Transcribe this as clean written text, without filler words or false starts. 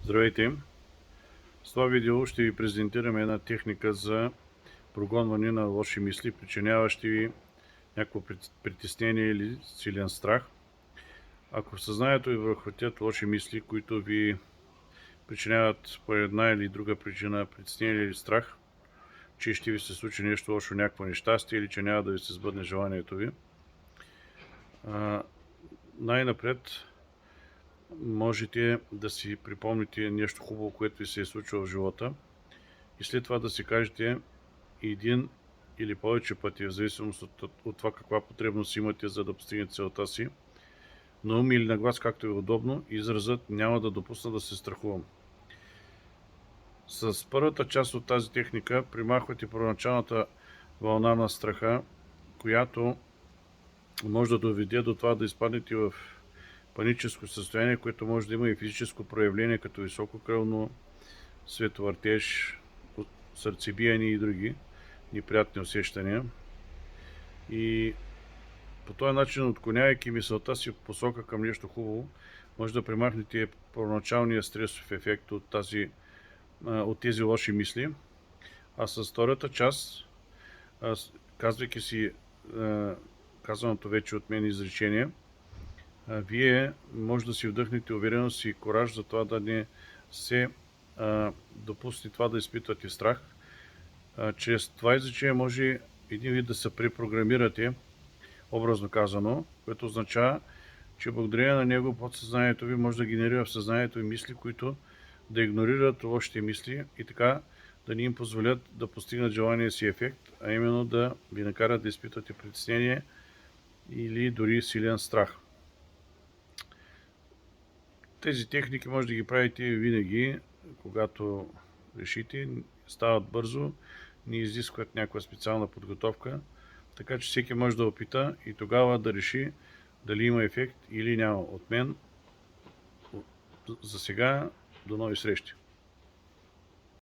Здравейте! С това видео ще ви презентираме една техника за прогонване на лоши мисли, причиняващи ви някакво притеснение или силен страх. Ако в съзнанието ви върхватят лоши мисли, които ви причиняват по една или друга причина притеснение или страх, че ще ви се случи нещо лошо, някакво нещастие или че няма да ви се сбъдне желанието ви, най-напред можете да си припомните нещо хубаво, което ви се е случило в живота и след това да си кажете един или повече пъти, в зависимост от това каква потребност имате, за да постигнете целта си, на ум или на глас, както е удобно, изразът "няма да допусна да се страхувам". С първата част от тази техника примахвате първоначалната вълна на страха, която може да доведе до това да изпаднете в паническо състояние, което може да има и физическо проявление, като висококръвно, световъртеж, сърцебиене и други неприятни усещания. И по този начин, отклонявайки мисълта си в посока към нещо хубаво, може да премахнете първоначалния стресов ефект от тези лоши мисли. А с втората част, казвайки си казаното вече от мен изречение, вие може да си вдъхнете увереност и кораж за това да не се допусне това да изпитвате страх. Чрез това изречение може един вид да се препрограмирате, образно казано, което означава, че благодарение на него подсъзнанието ви може да генерира в съзнанието ви мисли, които да игнорират лошите мисли и така да не им позволят да постигнат желания си ефект, а именно да ви накарат да изпитвате притеснение или дори силен страх. Тези техники може да ги правите винаги, когато решите, стават бързо, не изискват някаква специална подготовка, така че всеки може да опита и тогава да реши дали има ефект или няма. От мен за сега, до нови срещи!